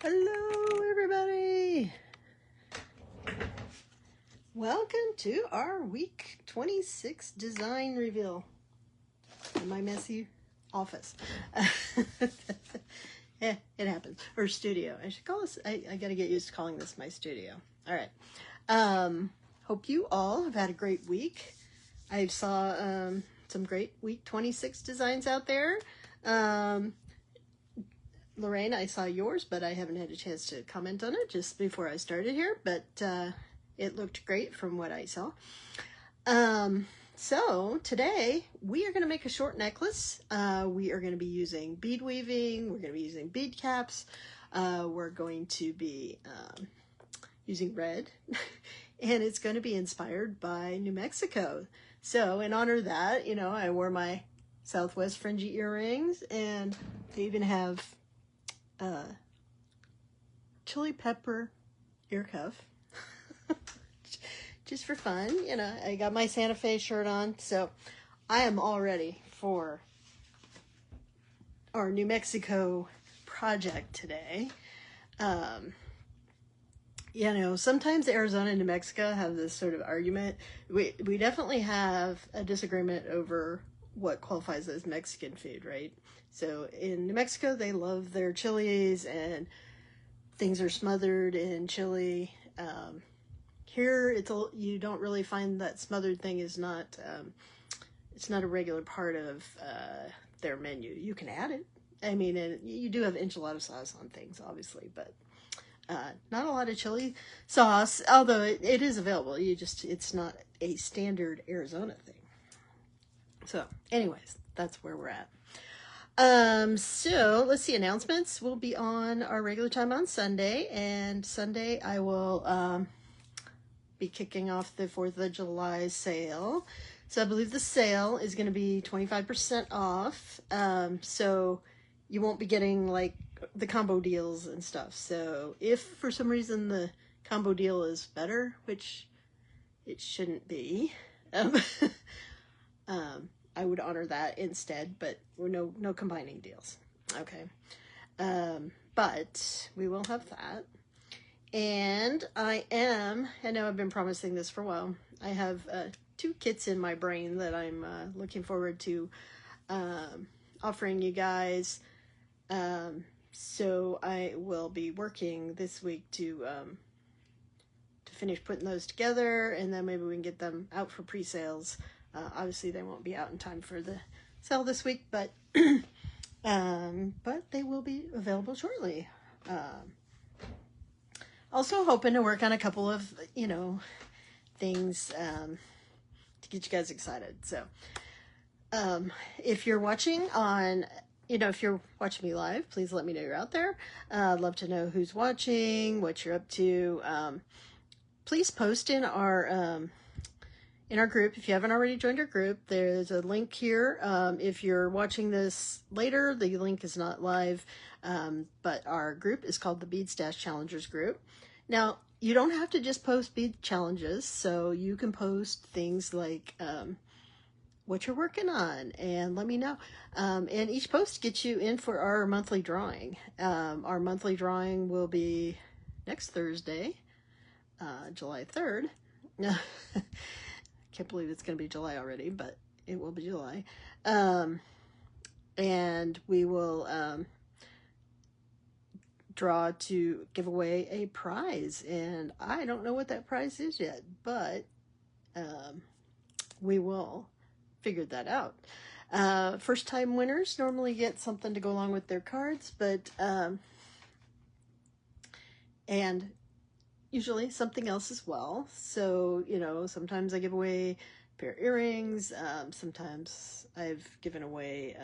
Hello, everybody. Welcome to our week 26 design reveal in my messy office. Yeah, it happens. Or studio. I should call this, I got to get used to calling this my studio. All right. Hope you all have had a great week. I saw some great week 26 designs out there. Lorraine, I saw yours, but I haven't had a chance to comment on it just before I started here, but it looked great from what I saw. So today we are going to make a short necklace. We are going to be using bead weaving. We're going to be using bead caps. We're going to be using red, and it's going to be inspired by New Mexico. So in honor of that, you know, I wore my Southwest fringy earrings, and they even have chili pepper ear cuff. Just for fun, you know. I got my Santa Fe shirt on, so I am all ready for our New Mexico project today. You know, sometimes Arizona and New Mexico have this sort of argument. We definitely have a disagreement over what qualifies as Mexican food, right? So in New Mexico, they love their chilies and things are smothered in chili. Here, you don't really find that smothered thing is not, it's not a regular part of their menu. You can add it. I mean, and you do have enchilada sauce on things, obviously, but not a lot of chili sauce, although it is available. It's not a standard Arizona thing. So anyways, that's where we're at. So let's see, announcements will be on our regular time on Sunday, and Sunday I will be kicking off the 4th of July sale. So I believe the sale is going to be 25% off. So you won't be getting like the combo deals and stuff. So if for some reason the combo deal is better, which it shouldn't be, I would honor that instead, but we're no combining deals. Okay. But we will have that. And I know I've been promising this for a while. I have 2 kits in my brain that I'm looking forward to offering you guys. So I will be working this week to finish putting those together, and then maybe we can get them out for pre-sales. Obviously, they won't be out in time for the sale this week, but they will be available shortly. Also hoping to work on a couple of, you know, things to get you guys excited. So if you're watching on, you know, if you're watching me live, please let me know you're out there. I'd love to know who's watching, what you're up to. Please post in our group. If you haven't already joined our group, there's a link here. If you're watching this later, the link is not live, but our group is called the Bead Stash Challengers group. Now, you don't have to just post bead challenges, so you can post things like what you're working on and let me know. And each post gets you in for our monthly drawing. Our monthly drawing will be next Thursday, July 3rd. Can't believe it's going to be July already, but it will be July. And we will draw to give away a prize. And I don't know what that prize is yet, but we will figure that out. First time winners normally get something to go along with their cards, but and usually something else as well. So, you know, sometimes I give away a pair of earrings. Sometimes I've given away,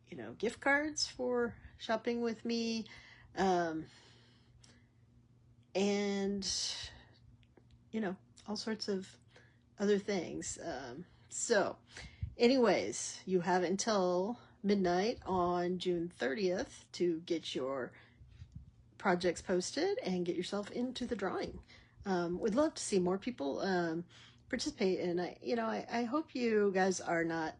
you know, gift cards for shopping with me. And, you know, all sorts of other things. So anyways, you have until midnight on June 30th to get your projects posted and get yourself into the drawing. We'd love to see more people participate, and I hope you guys are not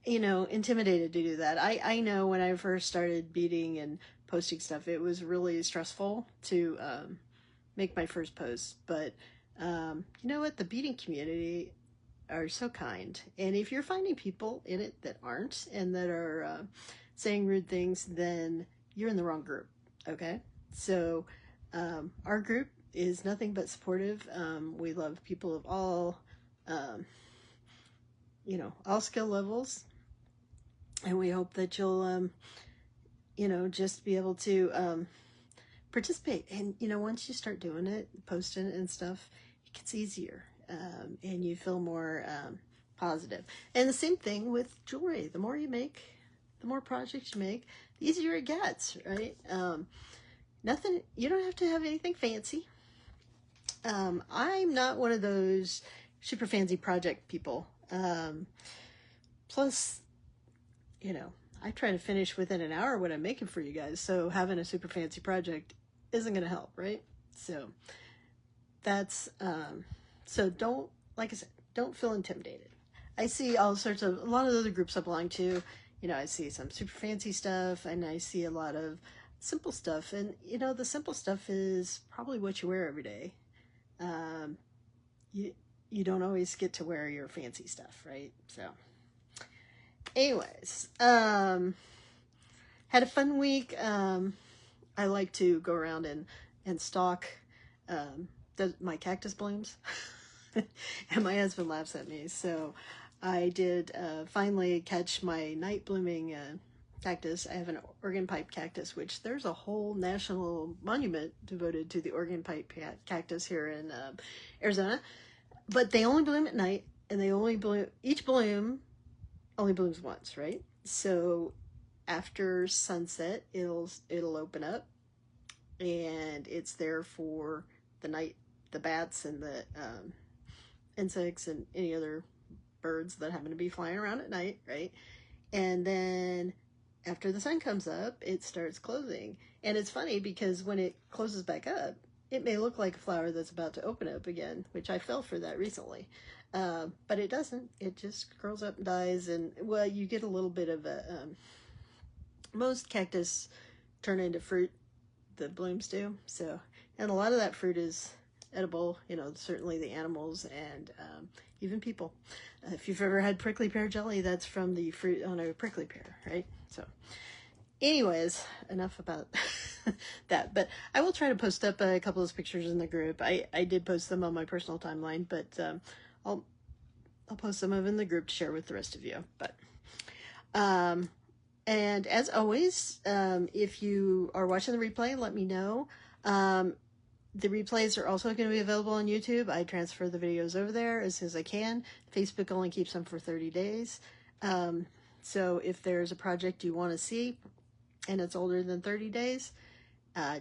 intimidated to do that. I know when I first started beading and posting stuff, it was really stressful to make my first post. But you know what? The beading community are so kind. And if you're finding people in it that aren't and that are saying rude things, then you're in the wrong group. Okay? So our group is nothing but supportive. We love people of all all skill levels, and we hope that you'll just be able to participate. And once you start doing it, posting it and stuff, it gets easier, and you feel more positive. And the same thing with jewelry. The more you make, the more projects you make, the easier it gets, right? You don't have to have anything fancy. I'm not one of those super fancy project people. Plus, I try to finish within an hour what I'm making for you guys. So having a super fancy project isn't going to help, right? So that's, like I said, don't feel intimidated. I see a lot of other groups I belong to. I see some super fancy stuff, and I see a lot of simple stuff. And, the simple stuff is probably what you wear every day. You don't always get to wear your fancy stuff, right? So anyways, had a fun week. I like to go around and stalk my cactus blooms. And my husband laughs at me. So I did finally catch my night blooming cactus. I have an organ pipe cactus, which there's a whole national monument devoted to the organ pipe cactus here in Arizona. But they only bloom at night, and each bloom only blooms once, right? So after sunset, it'll open up, and it's there for the night, the bats and the insects and any other birds that happen to be flying around at night, right? And then after the sun comes up, it starts closing. And it's funny because when it closes back up, it may look like a flower that's about to open up again, which I fell for that recently. But it doesn't. It just curls up and dies. And, well, you get a little bit of most cactus turn into fruit, the blooms do. So, and a lot of that fruit is edible, certainly the animals and even people. If you've ever had prickly pear jelly, that's from the fruit on a prickly pear, right? So anyways, enough about that. But I will try to post up a couple of pictures in the group. I did post them on my personal timeline, but I'll post some of them in the group to share with the rest of you. But and as always, if you are watching the replay, let me know. The replays are also going to be available on YouTube. I transfer the videos over there as soon as I can. Facebook only keeps them for 30 days. So if there's a project you want to see and it's older than 30 days,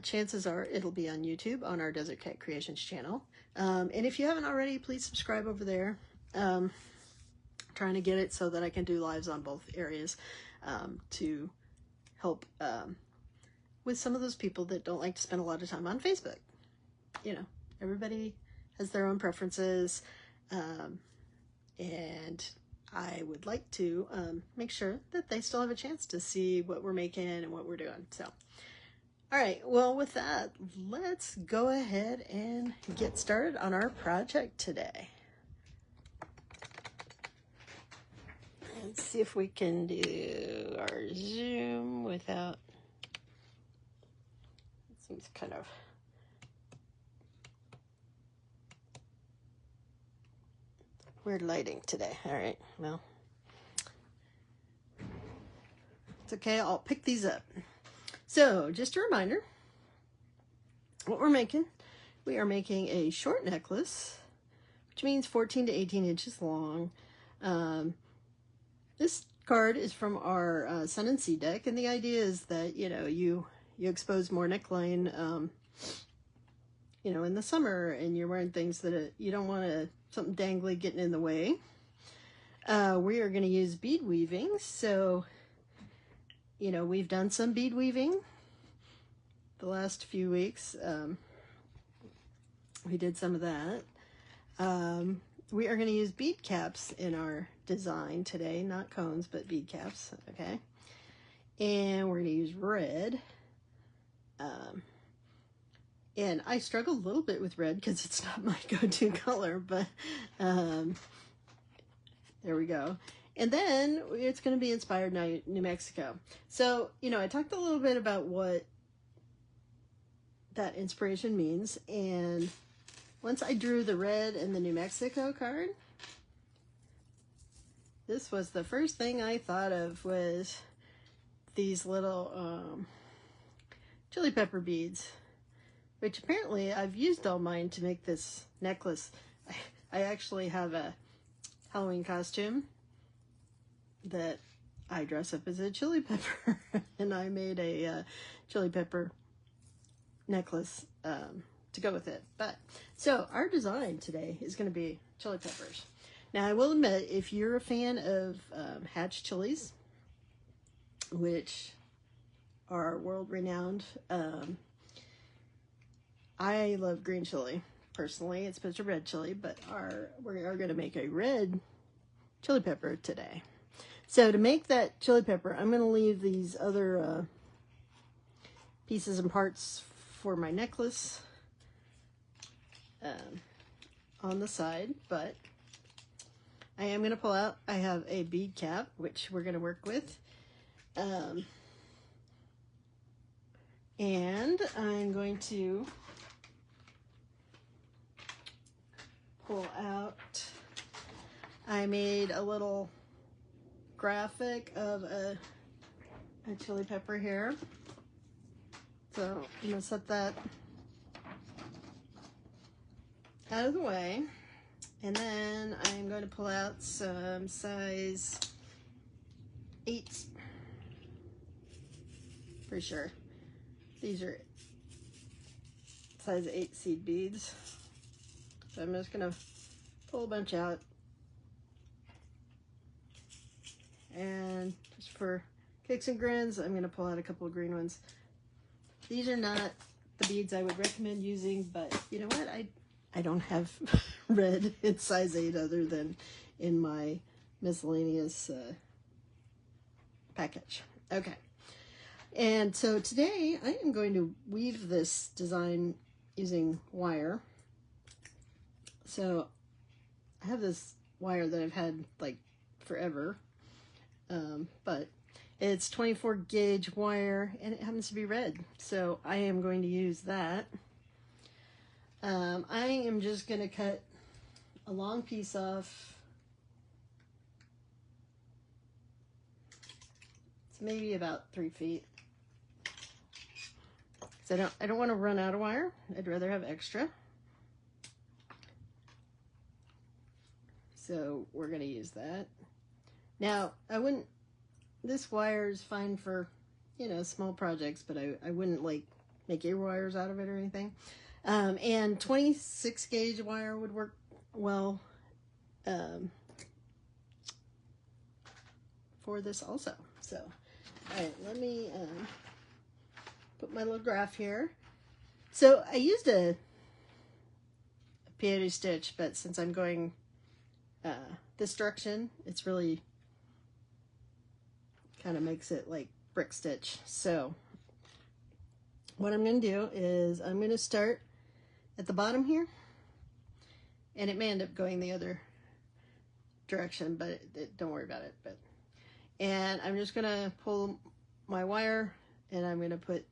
chances are it'll be on YouTube on our Desert Cat Creations channel. And if you haven't already, please subscribe over there. Trying to get it so that I can do lives on both areas to help with some of those people that don't like to spend a lot of time on Facebook. Everybody has their own preferences, and I would like to make sure that they still have a chance to see what we're making and what we're doing. So, all right, well, with that, let's go ahead and get started on our project today. Let's see if we can do our zoom without, it seems kind of weird lighting today. All right, well, it's okay. I'll pick these up. So just a reminder, what we're making, we are making a short necklace, which means 14 to 18 inches long. This card is from our Sun and Sea deck, and the idea is that, you expose more neckline, in the summer, and you're wearing things that you don't want something dangly getting in the way. We are going to use bead weaving. So, we've done some bead weaving the last few weeks. We did some of that. we are going to use bead caps in our design today, not cones, but bead caps, okay? And we're going to use red. And I struggle a little bit with red because it's not my go-to color, but there we go. And then it's going to be inspired by New Mexico. So, you know, I talked a little bit about what that inspiration means. And once I drew the red and the New Mexico card, this was the first thing I thought of was these little chili pepper beads, which apparently I've used all mine to make this necklace. I actually have a Halloween costume that I dress up as a chili pepper, and I made a chili pepper necklace to go with it. But so our design today is going to be chili peppers. Now I will admit, if you're a fan of Hatch chilies, which are world-renowned, I love green chili personally. It's supposed to red chili, but we are going to make a red chili pepper today. So to make that chili pepper, I'm going to leave these other pieces and parts for my necklace on the side, but I am going to pull out, I have a bead cap, which we're going to work with. And I'm going to pull out, I made a little graphic of a chili pepper here. So I'm going to set that out of the way. And then I'm going to pull out some size 8, for sure. These are size 8 seed beads. So I'm just going to pull a bunch out. And just for kicks and grins, I'm going to pull out a couple of green ones. These are not the beads I would recommend using, but you know what? I don't have red in size 8 other than in my miscellaneous package. Okay. And so today I am going to weave this design using wire. So I have this wire that I've had like forever, but it's 24 gauge wire and it happens to be red. So I am going to use that. I am just going to cut a long piece off. It's maybe about 3 feet. So I don't want to run out of wire. I'd rather have extra. So we're going to use that. Now, this wire is fine for, you know, small projects, but I wouldn't like make ear wires out of it or anything. And 26 gauge wire would work well for this also. So, all right, let me put my little graph here. So I used a peyote stitch, but since I'm going this direction, it's really kind of makes it like brick stitch. So what I'm going to do is I'm going to start at the bottom here, and it may end up going the other direction, but don't worry about it. And I'm just going to pull my wire, and I'm going to put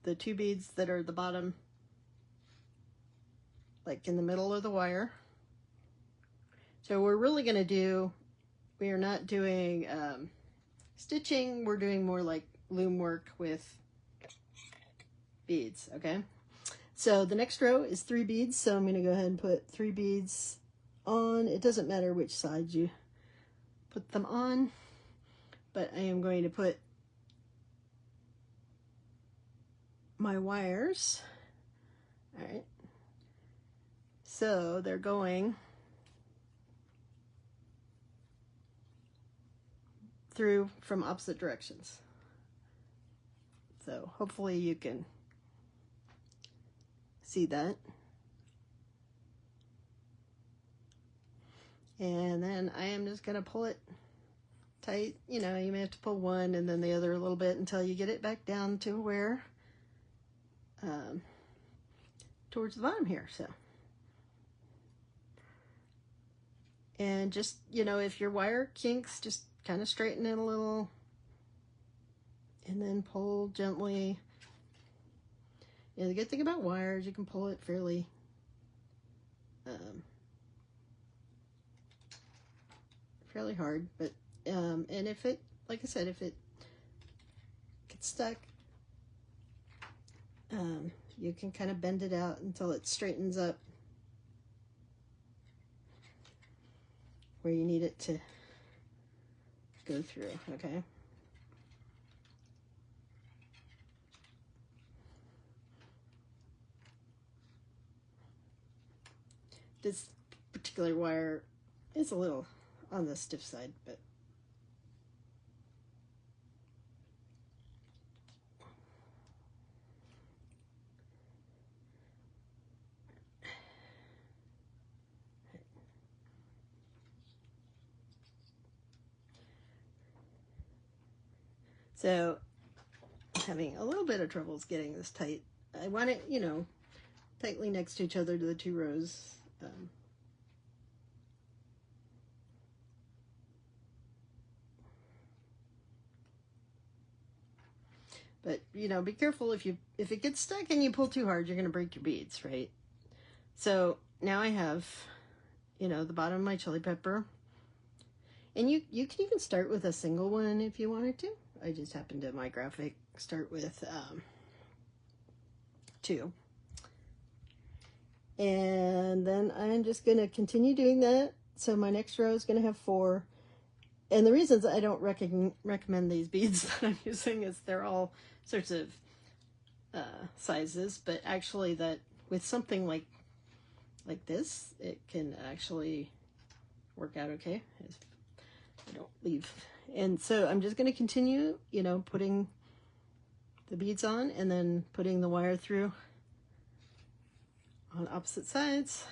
the 2 beads that are at the bottom like in the middle of the wire. So we're really going to do, we are not doing stitching, we're doing more like loom work with beads, okay? So the next row is 3 beads, so I'm going to go ahead and put 3 beads on. It doesn't matter which side you put them on, but I am going to put my wires. All right, so they're going through from opposite directions. So hopefully you can see that. And then I am just going to pull it tight. You know, you may have to pull one and then the other a little bit until you get it back down to where, towards the bottom here. So, and just, you know, if your wire kinks, just kind of straighten it a little and then pull gently. You know, the good thing about wires, you can pull it fairly fairly hard, but and if it, like I said, if it gets stuck, you can kind of bend it out until it straightens up where you need it to go through, okay? This particular wire is a little on the stiff side, but so I'm having a little bit of troubles getting this tight. I want it, you know, tightly next to each other to the two rows. But, you know, be careful if it gets stuck and you pull too hard, you're going to break your beads, right? So now I have, you know, the bottom of my chili pepper. And you can even start with a single one if you wanted to. I just happened to, my graphic, start with 2. And then I'm just going to continue doing that. So my next row is going to have 4. And the reasons I don't recommend these beads that I'm using is they're all sorts of sizes, but actually that with something like this, it can actually work out okay. I don't leave. And so I'm just going to continue, you know, putting the beads on and then putting the wire through on opposite sides.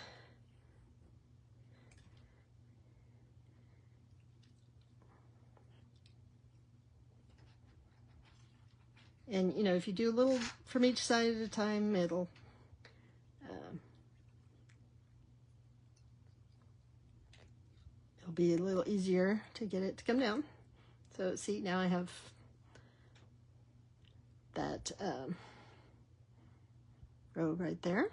And, you know, if you do a little from each side at a time, it'll be a little easier to get it to come down. So see, now I have that row right there.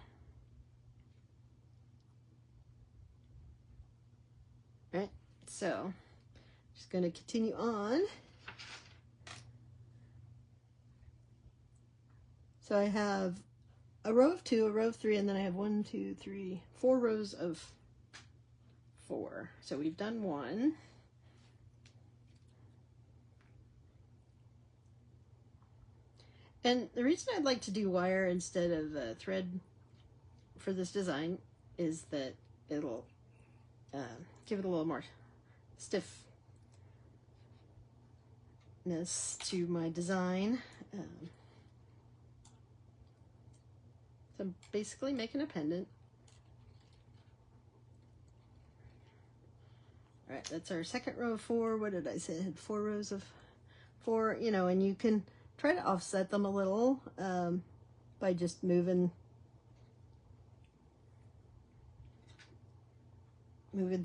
Right, so just going to continue on. So I have a row of 2, a row of 3, and then I have 1, 2, 3, 4 rows of 4. So we've done 1. And the reason I'd like to do wire instead of thread for this design is that it'll give it a little more stiffness to my design. So I'm basically making a pendant. All right, that's our second row of 4. What did I say? I had 4 rows of 4, you know, and you can try to offset them a little by just moving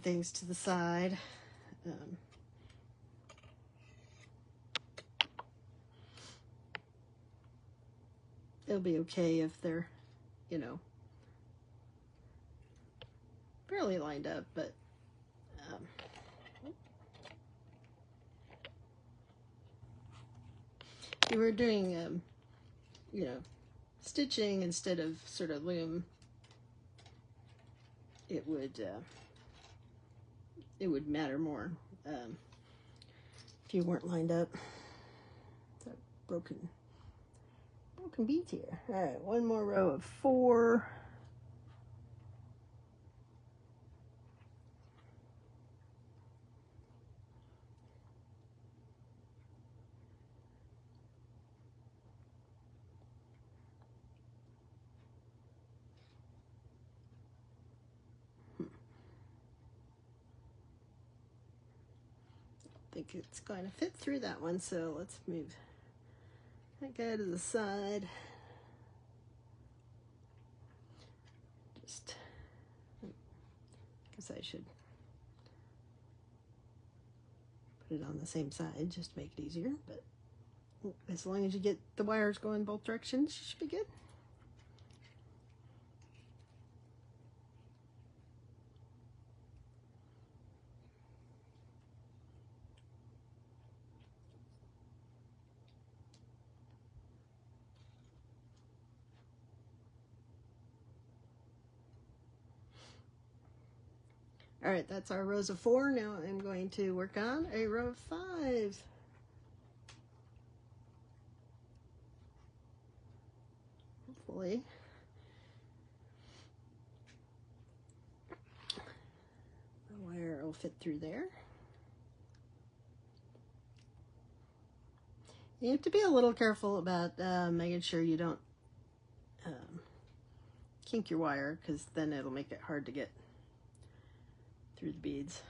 things to the side. It'll be okay if they're, you know, fairly lined up, but if you were doing, you know, stitching instead of sort of loom, it would matter more if you weren't lined up. So broken beads here. All right, one more row of 4. think it's going to fit through that one, so let's move that guy to the side. Just, guess I should put it on the same side just to make it easier, but as long as you get the wires going both directions, you should be good. All right, that's our rows of 4. Now I'm going to work on a row of 5. Hopefully. The wire will fit through there. You have to be a little careful about making sure you don't kink your wire, because then it'll make it hard to get through the beads.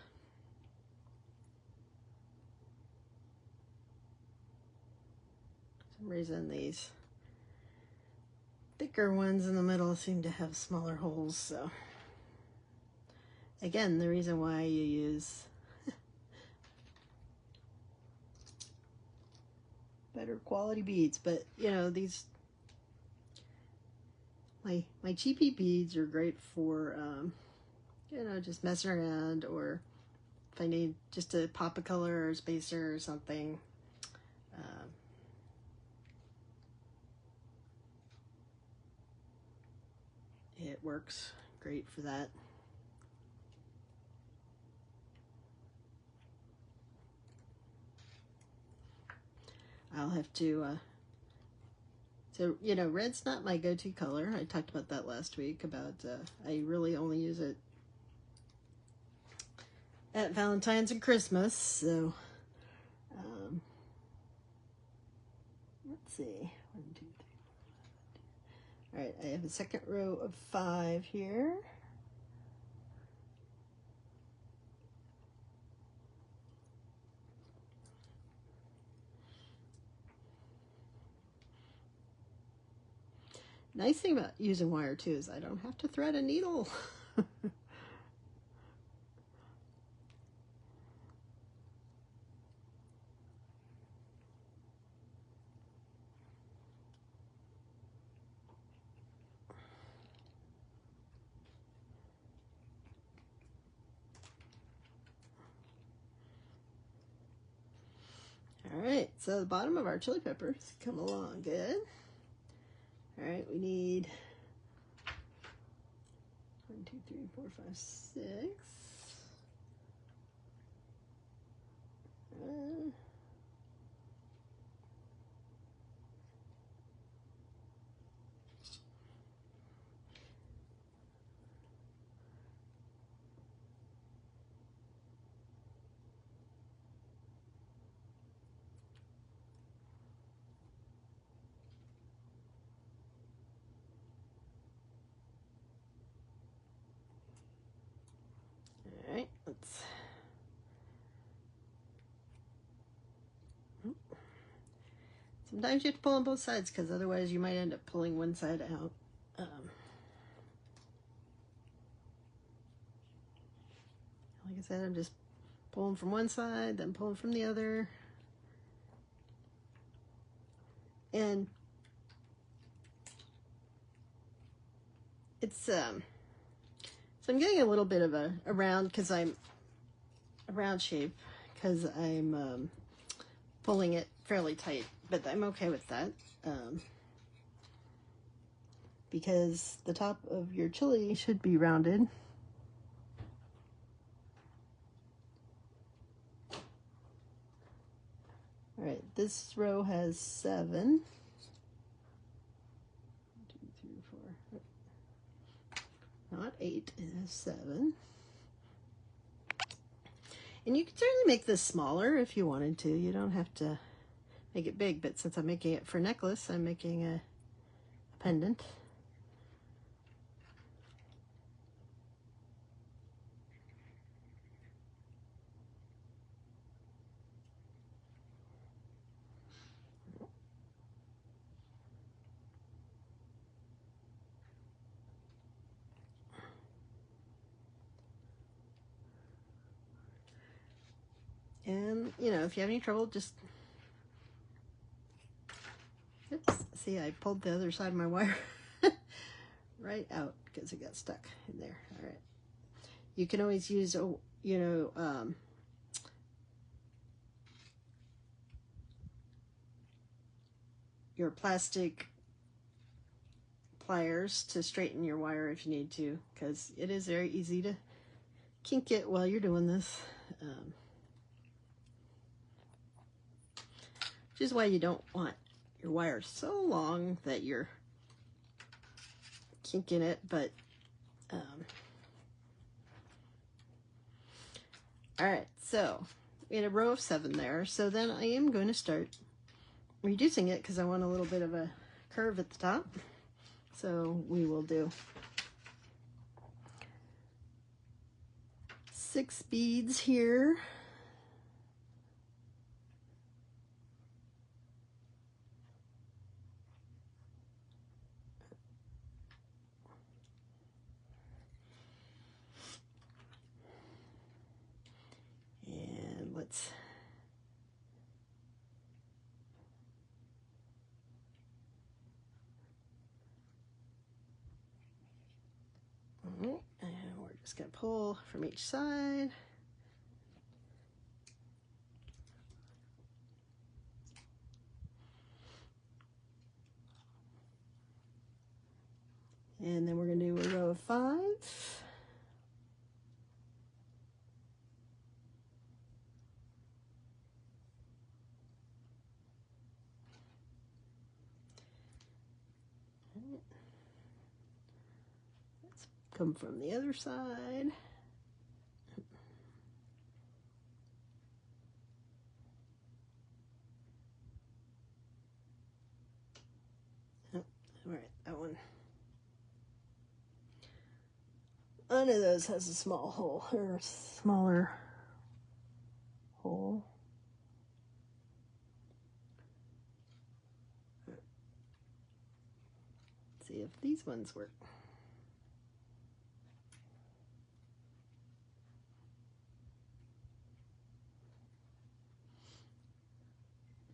For some reason these thicker ones in the middle seem to have smaller holes, so again, the reason why you use better quality beads. But you know, these my cheapy beads are great for you know, just messing around, or if I need just to pop a color or a spacer or something. It works great for that. I'll have to so, you know, red's not my go-to color. I talked about that last week, about I really only use it at Valentine's and Christmas. So let's see, 1, 2, 3, 4, 5. All right, I have a second row of 5 here. Nice thing about using wire too is I don't have to thread a needle. All right, so the bottom of our chili peppers come along good. All right, we need 1, 2, 3, 4, 5, 6. All right, let's. Sometimes you have to pull on both sides, because otherwise you might end up pulling one side out. Like I said, I'm just pulling from one side, then pulling from the other. And it's, so I'm getting a little bit of a round, because I'm a round shape, because I'm pulling it fairly tight, but I'm okay with that. Because the top of your chili should be rounded. All right, this row has 7. 1, 2, 3, 4. Not 8, it has 7. And you can certainly make this smaller if you wanted to. You don't have to make it big, but since I'm making it for necklace, I'm making a pendant. And, you know, if you have any trouble, just, oops, see, I pulled the other side of my wire right out because it got stuck in there. All right. You can always use, you know, your plastic pliers to straighten your wire if you need to, because it is very easy to kink it while you're doing this. Which is why you don't want your wire so long that you're kinking it, but all right, so we had a row of 7 there, so then I am going to start reducing it because I want a little bit of a curve at the top. So we will do 6 beads here. And let's and we're just going to pull from each side. And then we're going to do a row of 5. Let's come from the other side. Oh, all right, that one. One of those has a small hole, or a smaller hole. Let's see if these ones work.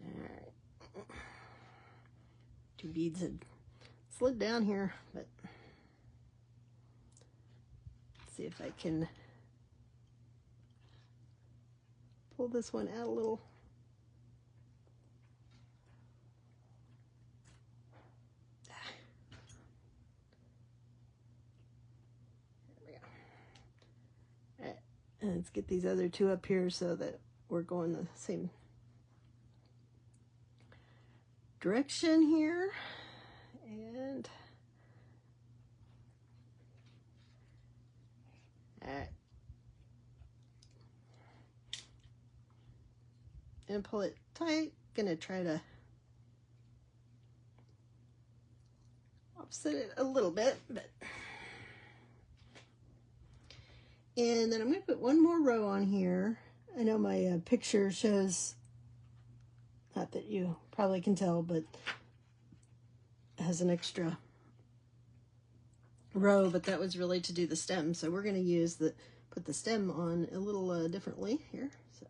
All right. 2 beads had slid down here, but let's see if I can pull this one out a little. There we go. All right, and let's get these other 2 up here so that we're going the same direction here. And all right, and pull it tight. Gonna try to offset it a little bit, but and then I'm going to put 1 more row on here. I know my picture shows, not that you probably can tell, but it has an extra row, but that was really to do the stem. So we're going to use put the stem on a little differently here. So,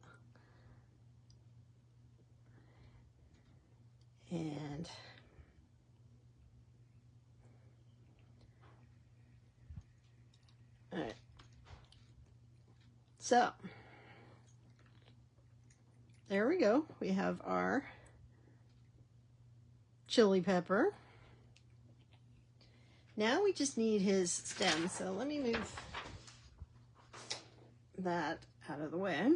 and all right. So there we go. We have our chili pepper. Now we just need his stem. So let me move that out of the way.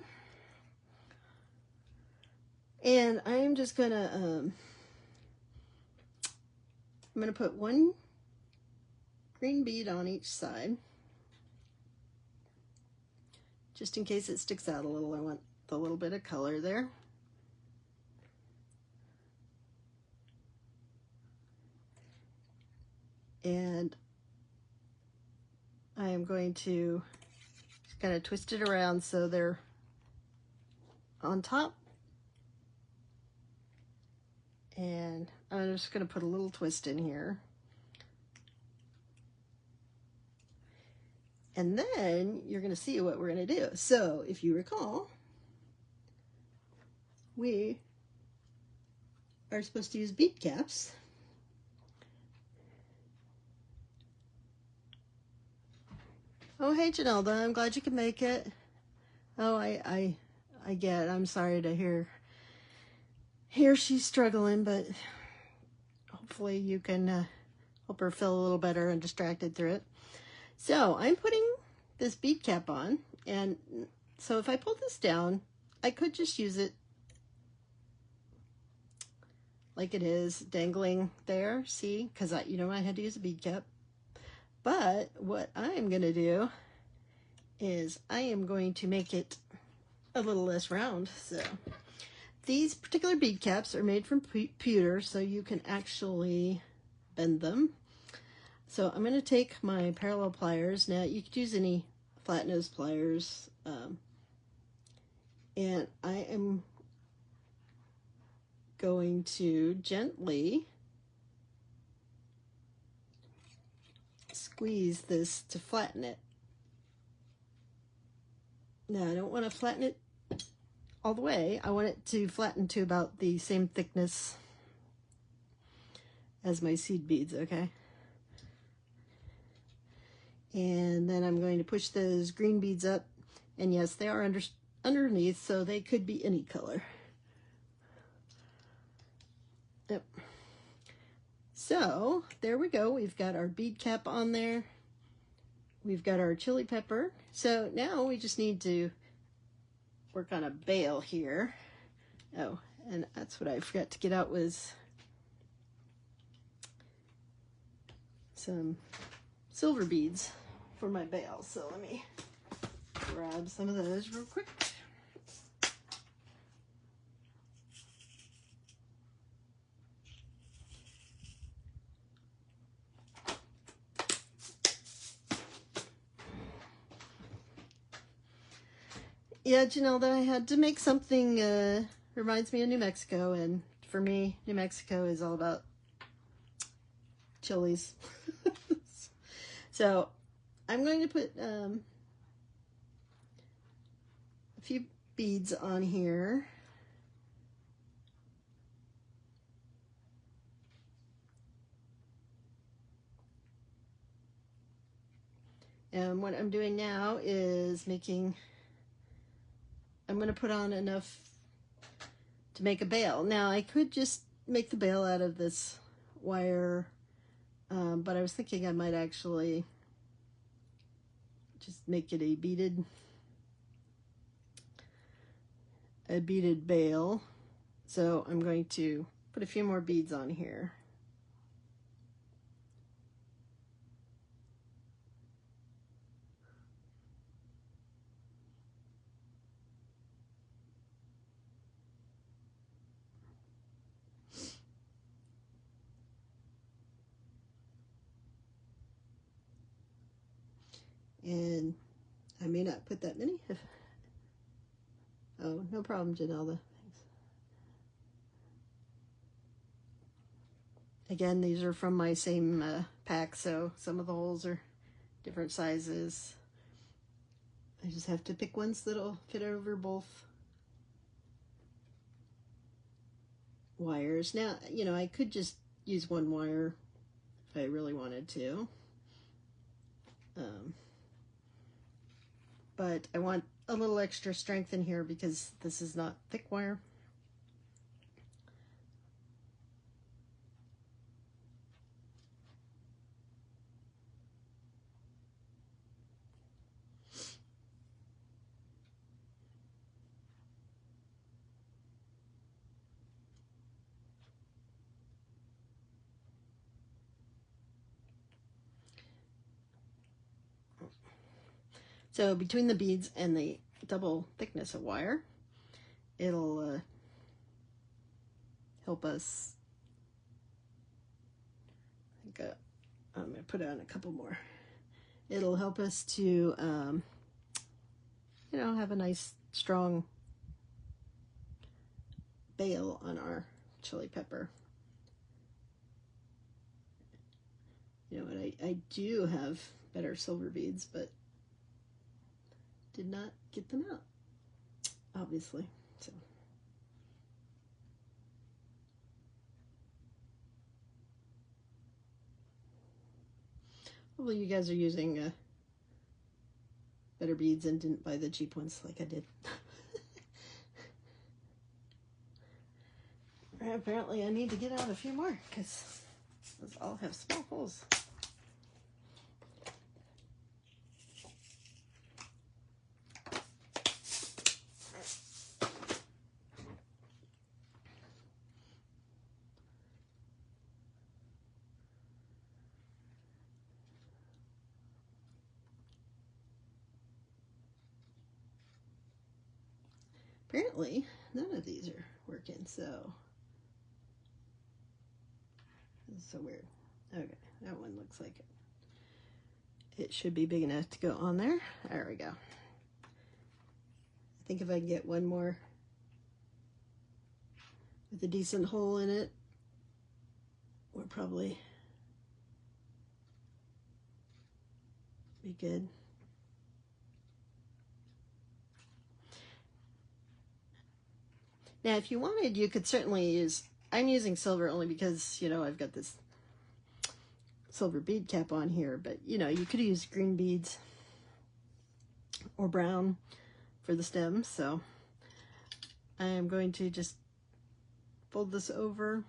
And I'm just gonna I'm gonna put 1 green bead on each side, just in case it sticks out a little. I want the little bit of color there. And I am going to just kind of twist it around so they're on top. And I'm just going to put a little twist in here. And then you're going to see what we're going to do. So if you recall, we are supposed to use bead caps. Oh, hey, Janelda, I'm glad you could make it. Oh, I get it. I'm sorry to hear she's struggling, but hopefully you can help her feel a little better and distracted through it. So I'm putting this bead cap on, and so if I pull this down, I could just use it like it is dangling there, see, because I had to use a bead cap. But what I'm going to do is I am going to make it a little less round. So these particular bead caps are made from pewter, so you can actually bend them. So I'm going to take my parallel pliers. Now you could use any flat nose pliers, and I am going to gently squeeze this to flatten it. Now I don't want to flatten it all the way. I want it to flatten to about the same thickness as my seed beads, okay? And then I'm going to push those green beads up, and yes, they are underneath, so they could be any color. Yep. So there we go. We've got our bead cap on there. We've got our chili pepper. So now we just need to work on a bail here. Oh, and that's what I forgot to get out was some silver beads for my bail. So let me grab some of those real quick. Yeah, Janelle, I had to make something reminds me of New Mexico, and for me, New Mexico is all about chilies. So I'm going to put a few beads on here. And what I'm doing now is I'm going to put on enough to make a bail. Now I could just make the bail out of this wire, but I was thinking I might actually just make it a beaded bail. So I'm going to put a few more beads on here. And I may not put that many. Oh, no problem, Janelda. Thanks. Again, these are from my same pack, so some of the holes are different sizes. I just have to pick ones that'll fit over both wires. Now, I could just use one wire if I really wanted to. But I want a little extra strength in here because this is not thick wire. So between the beads and the double thickness of wire, it'll help us. I think I'm going to put on a couple more. It'll help us to, have a nice strong bail on our chili pepper. And I do have better silver beads, but did not get them out, obviously. So Hopefully you guys are using better beads and didn't buy the cheap ones like I did. Apparently I need to get out a few more because those all have small holes. Apparently none of these are working, so this is so weird. Okay, that one looks like it should be big enough to go on there. There we go. I think if I can get one more with a decent hole in it, we'll probably be good. Now, if you wanted, you could certainly use, I'm using silver only because, you know, I've got this silver bead cap on here, but, you know, you could use green beads or brown for the stems. So I am going to just fold this over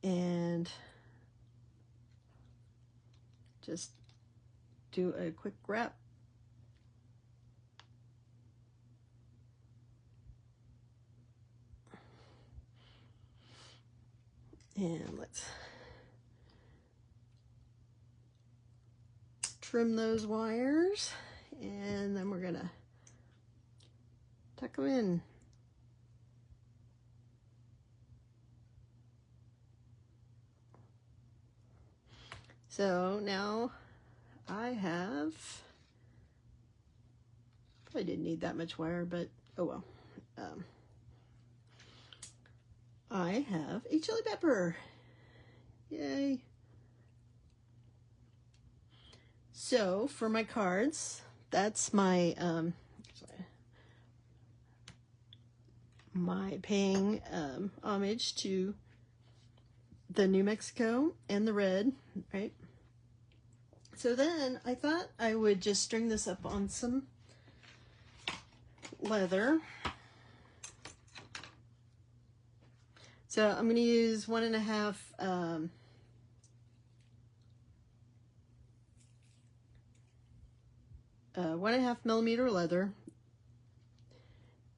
and just do a quick wrap. And let's trim those wires, and then we're gonna tuck them in. So now I have, probably didn't need that much wire, but oh well. I have a chili pepper. Yay. So for my cards, that's my my paying homage to the New Mexico and the red, right? So then I thought I would just string this up on some leather. So I'm going to use 1.5 1.5 millimeter leather,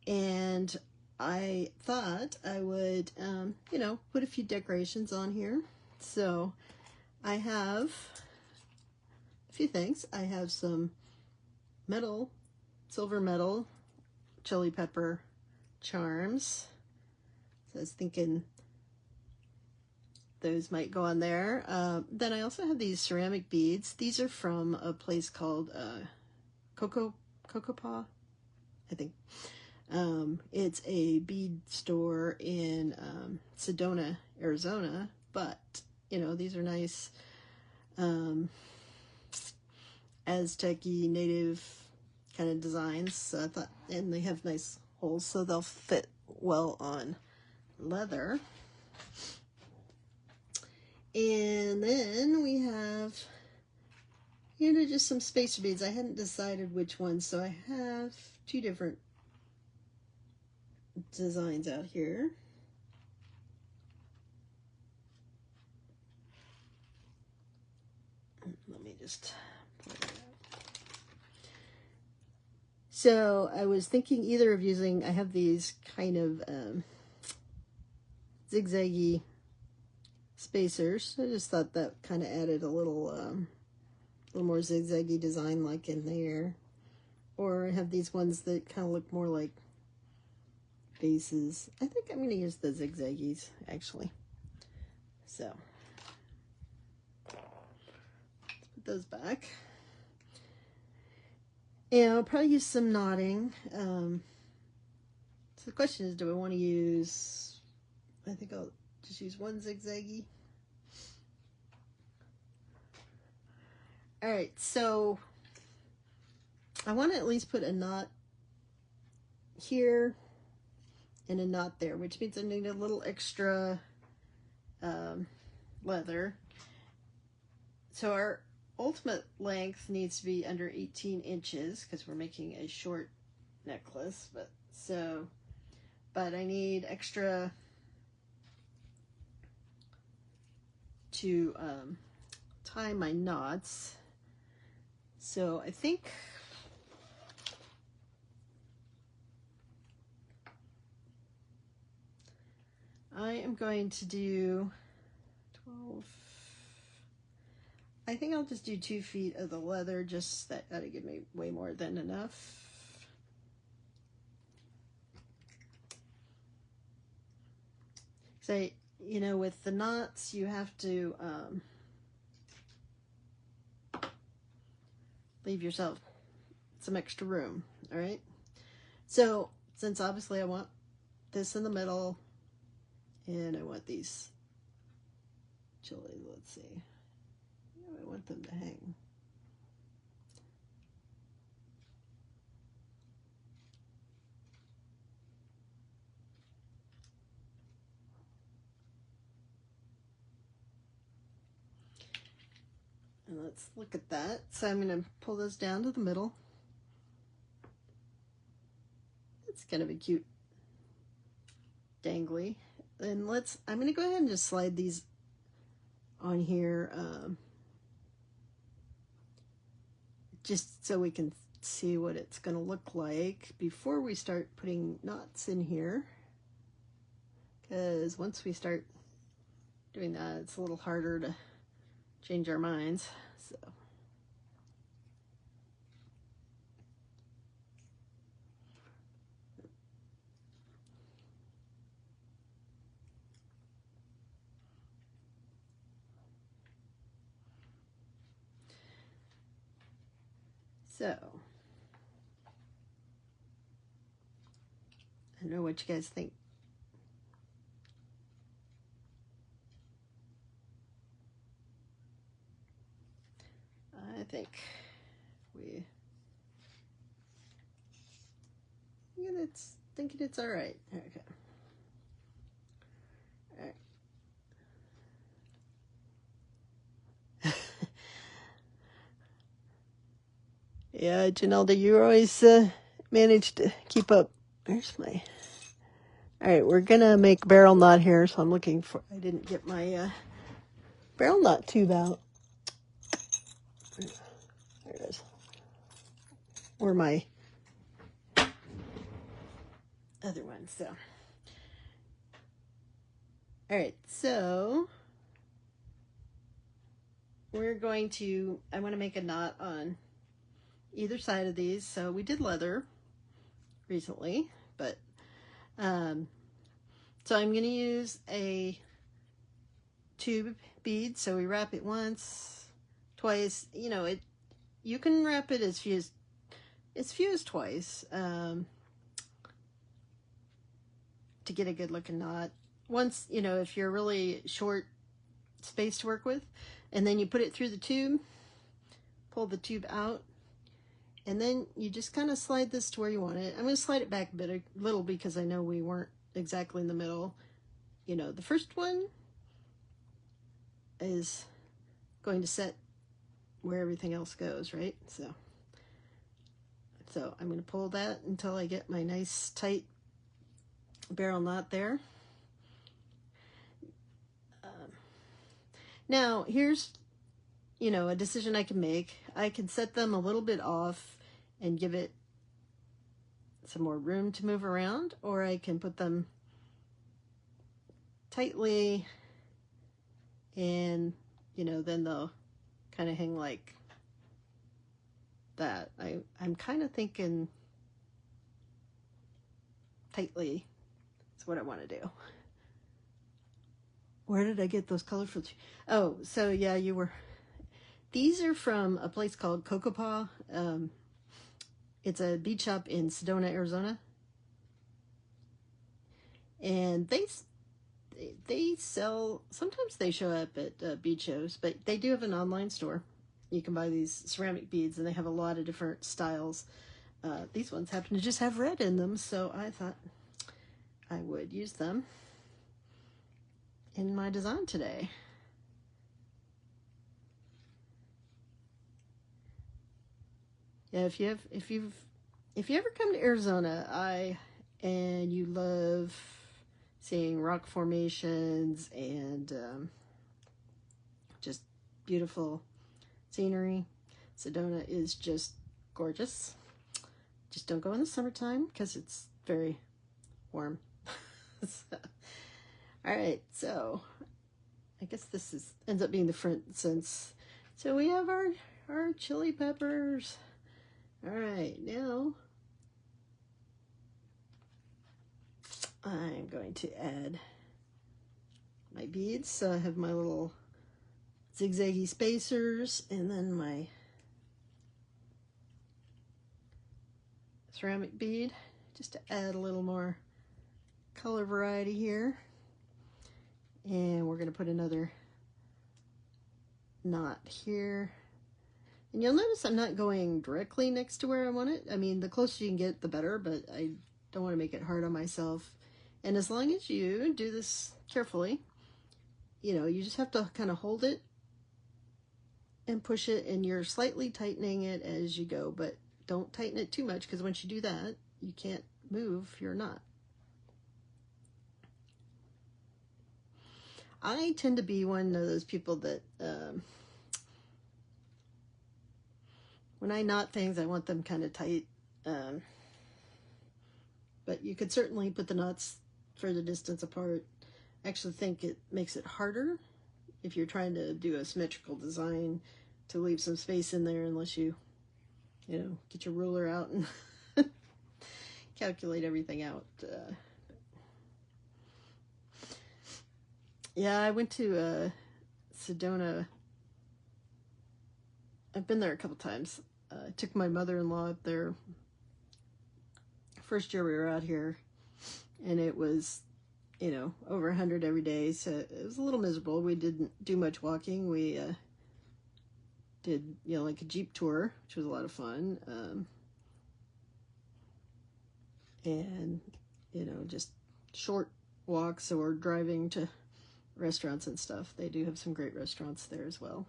and I thought I would, you know, put a few decorations on here. So I have a few things. I have some metal, silver metal, chili pepper charms. So I was thinking those might go on there. Then I also have these ceramic beads. These are from a place called Coco Paw, I think. It's a bead store in Sedona, Arizona, but you know, these are nice Aztec-y native kind of designs. So I thought, and they have nice holes, so they'll fit well on leather. And then we have, you know, just some spacer beads. I hadn't decided which ones, so I have two different designs out here. Let me just pull it out. So I was thinking either of using, I have these kind of zigzaggy spacers. I just thought that kind of added a little more zigzaggy design like in there. Or I have these ones that kind of look more like vases. I think I'm going to use the zigzaggies actually. So let's put those back. And I'll probably use some knotting. So the question is, do I want to use, I think I'll just use one zigzaggy. All right, so I want to at least put a knot here and a knot there, which means I need a little extra leather. So our ultimate length needs to be under 18 inches because we're making a short necklace, but I need extra to tie my knots. So I think I am going to do 12. I think I'll just do 2 feet of the leather, just that'll give me way more than enough. So, you know, with the knots, you have to leave yourself some extra room, all right? So, since obviously I want this in the middle, and I want these chilies, let's see. I want them to hang. And let's look at that. So I'm going to pull this down to the middle. It's going to be cute, dangly. And I'm going to go ahead and just slide these on here, just so we can see what it's going to look like before we start putting knots in here. Because once we start doing that, it's a little harder to change our minds. So I don't know what you guys think. I think thinking it's all right. Okay. All right. Yeah, Janelda, you always manage to keep up. There's my... All right, we're going to make barrel knot here, so I'm looking for... I didn't get my barrel knot tube out. There it is. Or my other one, so... All right, so... I want to make a knot on either side of these. So we did leather recently, but so I'm going to use a tube bead. So we wrap it once, twice. You know, you can wrap it as few as twice to get a good looking knot. Once, you know, if you're really short space to work with, and then you put it through the tube, pull the tube out, and then you just kind of slide this to where you want it. I'm going to slide it back a little because I know we weren't exactly in the middle. You know, the first one is going to set where everything else goes, right? So I'm going to pull that until I get my nice tight barrel knot there. Now, here's, you know, a decision I can make. I can set them a little bit off and give it some more room to move around, or I can put them tightly and, you know, then they'll kind of hang like that. I'm kind of thinking tightly is what I want to do. Where did I get those colorful? Oh, so yeah, these are from a place called Cocoa Paw. It's a bead shop in Sedona, Arizona. And they sell, sometimes they show up at bead shows, but they do have an online store. You can buy these ceramic beads, and they have a lot of different styles. These ones happen to just have red in them, so I thought I would use them in my design today. Yeah, if you ever come to Arizona, and you love seeing rock formations and just beautiful scenery, Sedona is just gorgeous. Just don't go in the summertime because it's very warm. So, all right, so I guess this ends up being the front sense. So we have our chili peppers. All right, now I'm going to add my beads. So I have my little zigzaggy spacers and then my ceramic bead just to add a little more color variety here. And we're going to put another knot here. And you'll notice I'm not going directly next to where I want it. I mean, the closer you can get, the better, but I don't want to make it hard on myself. And as long as you do this carefully, you know, you just have to kind of hold it and push it, and you're slightly tightening it as you go, but don't tighten it too much, because once you do that, you can't move your knot. I tend to be one of those people that when I knot things, I want them kind of tight. But you could certainly put the knots further distance apart. I actually think it makes it harder if you're trying to do a symmetrical design to leave some space in there, unless you know, get your ruler out and calculate everything out. Yeah, I went to Sedona. I've been there a couple times. I took my mother-in-law up there first year we were out here, and it was, you know, over 100 every day, so it was a little miserable. We didn't do much walking. We did, you know, like a Jeep tour, which was a lot of fun, and, you know, just short walks or driving to restaurants and stuff. They do have some great restaurants there as well.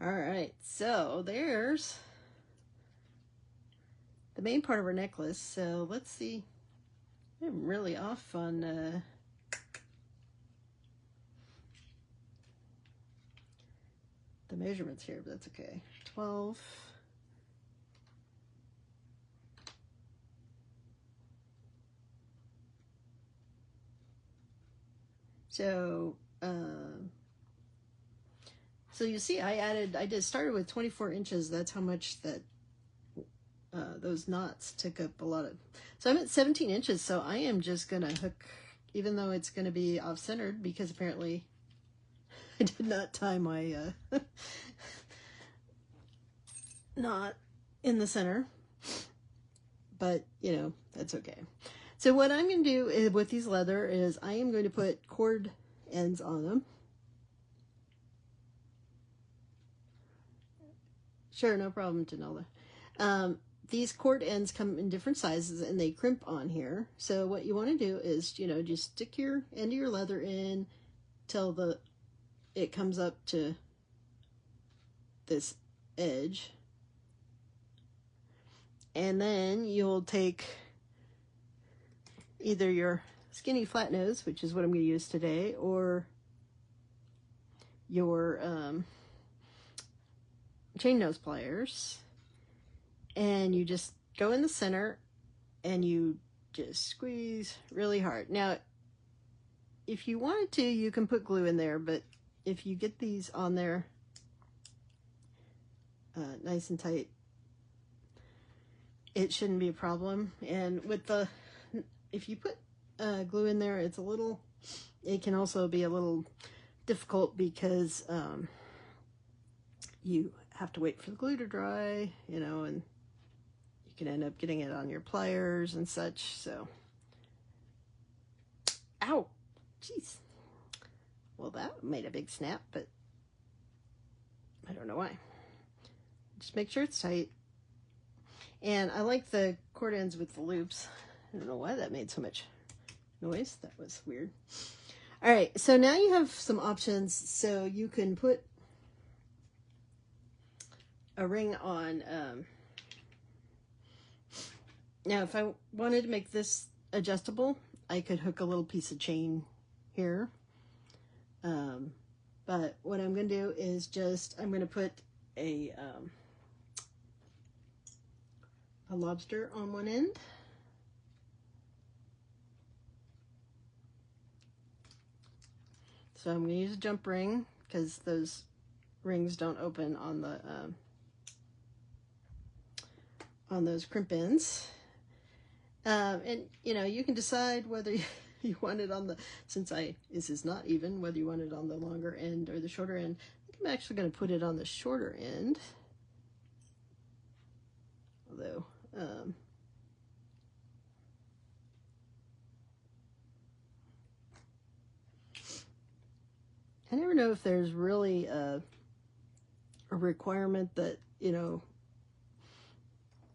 All right, so there's the main part of our necklace. So let's see. I'm really off on the measurements here, but that's okay. 12. So so you see, I just started with 24 inches. That's how much that those knots took up a lot of. So I'm at 17 inches. So I am just gonna hook, even though it's gonna be off-centered, because apparently I did not tie my knot in the center. But you know, that's okay. So what I'm going to do is, with these leather, is I am going to put cord ends on them. Sure, no problem, Janella. These cord ends come in different sizes, and they crimp on here. So what you want to do is, you know, just stick your end of your leather in till it comes up to this edge. And then you'll take either your skinny flat nose, which is what I'm going to use today, or your chain nose pliers, and you just go in the center and you just squeeze really hard. Now, if you wanted to, you can put glue in there, but if you get these on there nice and tight, it shouldn't be a problem. And with if you put glue in there, it can also be a little difficult, because you have to wait for the glue to dry, you know, and you can end up getting it on your pliers and such. So, ow, jeez. Well, that made a big snap, but I don't know why. Just make sure it's tight. And I like the cord ends with the loops. I don't know why that made so much noise. That was weird. All right, so now you have some options. So you can put a ring on, now if I wanted to make this adjustable, I could hook a little piece of chain here. But what I'm going to do is I'm going to put a lobster on one end. So I'm going to use a jump ring because those rings don't open on the on those crimp ends. And you know, you can decide whether you want it on the, since this is not even, whether you want it on the longer end or the shorter end. I think I'm actually going to put it on the shorter end. Although, I never know if there's really a requirement that, you know,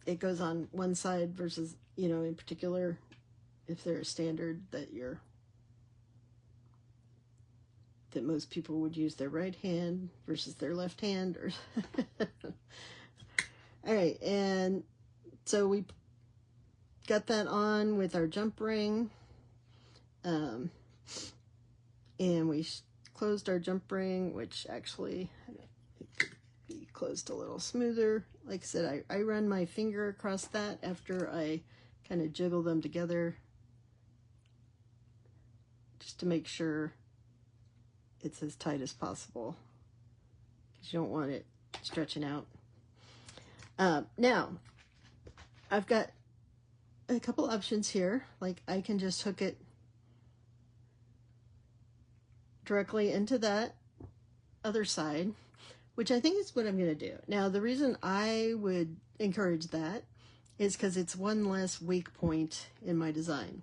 it goes on one side versus, you know, in particular, if there's a standard that most people would use their right hand versus their left hand, or all right. And so we got that on with our jump ring, and we closed our jump ring, which actually could be closed a little smoother. Like I said, I run my finger across that after I kind of jiggle them together, just to make sure it's as tight as possible, because you don't want it stretching out. Now, I've got a couple options here. Like, I can just hook it directly into that other side, which I think is what I'm going to do. Now, the reason I would encourage that is because it's one less weak point in my design.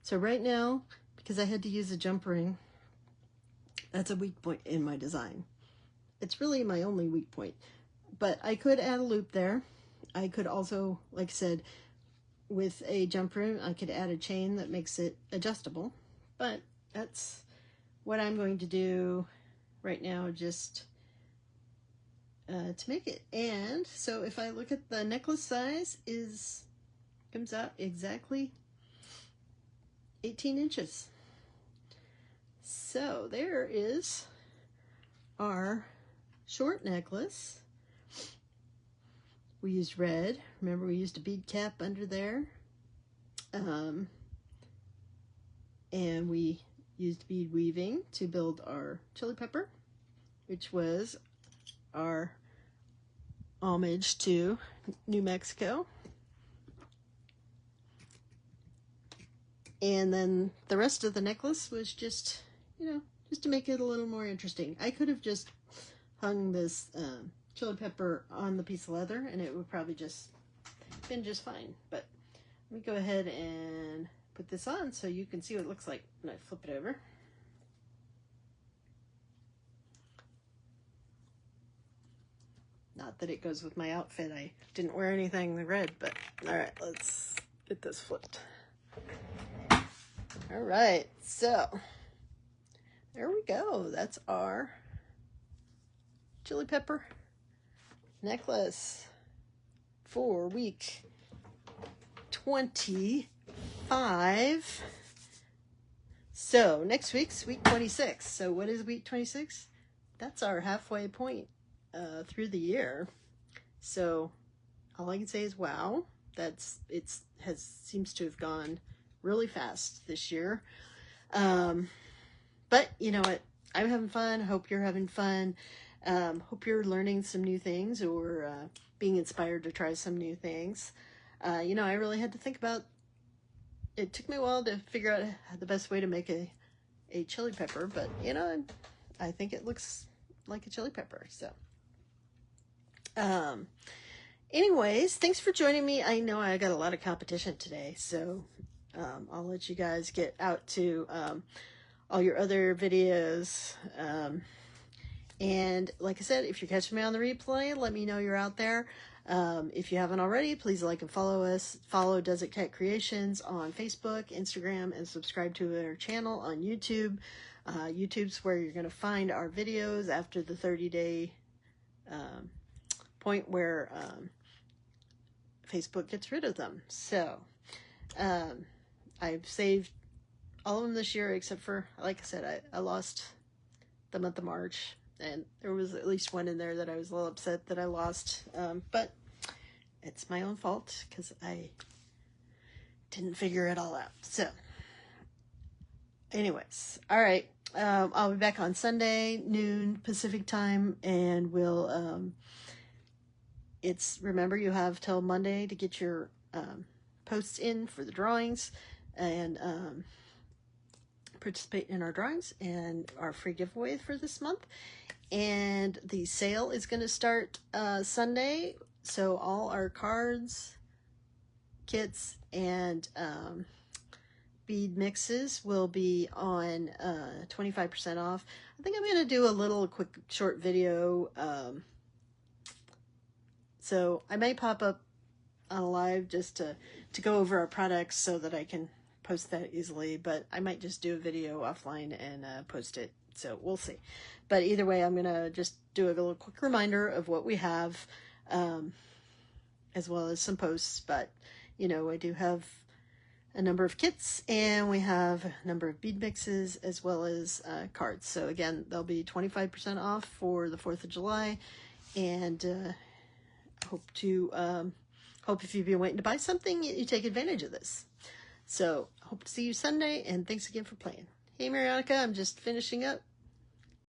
So right now, because I had to use a jump ring, that's a weak point in my design. It's really my only weak point. But I could add a loop there. I could also, like I said, with a jump ring, I could add a chain that makes it adjustable. But that's what I'm going to do right now, just to make it. And so if I look at the necklace size, comes out exactly 18 inches. So there is our short necklace. We used red. Remember, we used a bead cap under there. And we used bead weaving to build our chili pepper, which was our homage to New Mexico. And then the rest of the necklace was just, you know, just to make it a little more interesting. I could have just hung this chili pepper on the piece of leather and it would probably just been just fine. But let me go ahead and put this on so you can see what it looks like when I flip it over. Not that it goes with my outfit. I didn't wear anything red, but all right, let's get this flipped. All right, so there we go. That's our chili pepper necklace for week 25. So next week's week 26. So what is week 26? That's our halfway point through the year. So all I can say is wow. Seems to have gone really fast this year. But you know what? I'm having fun. Hope you're having fun. Hope you're learning some new things or being inspired to try some new things. You know, I really had to think about, it took me a while to figure out the best way to make a chili pepper, but you know, I think it looks like a chili pepper. So anyways, thanks for joining me. I know I got a lot of competition today, so I'll let you guys get out to all your other videos. And like I said, if you're catching me on the replay, let me know you're out there. If you haven't already, please like and follow us. Follow Desert Cat Creations on Facebook, Instagram, and subscribe to our channel on YouTube. YouTube's where you're going to find our videos after the 30-day point where Facebook gets rid of them. So I've saved all of them this year, except for, like I said, I lost the month of March, and there was at least one in there that I was a little upset that I lost, but it's my own fault because I didn't figure it all out. So anyways, all right, I'll be back on Sunday, noon Pacific time, and we'll remember, you have till Monday to get your posts in for the drawings, and participate in our drawings and our free giveaway for this month. And the sale is going to start Sunday, so all our cards, kits, and bead mixes will be on 25% off. I think I'm going to do a little quick short video, so I may pop up on a live just to go over our products so that I can post that easily, but I might just do a video offline and post it, so we'll see. But either way, I'm gonna just do a little quick reminder of what we have, as well as some posts. But you know, I do have a number of kits, and we have a number of bead mixes as well as cards. So again, they'll be 25% off for the 4th of July, and hope if you've been waiting to buy something, you take advantage of this. So, hope to see you Sunday, and thanks again for playing. Hey, Marianica, I'm just finishing up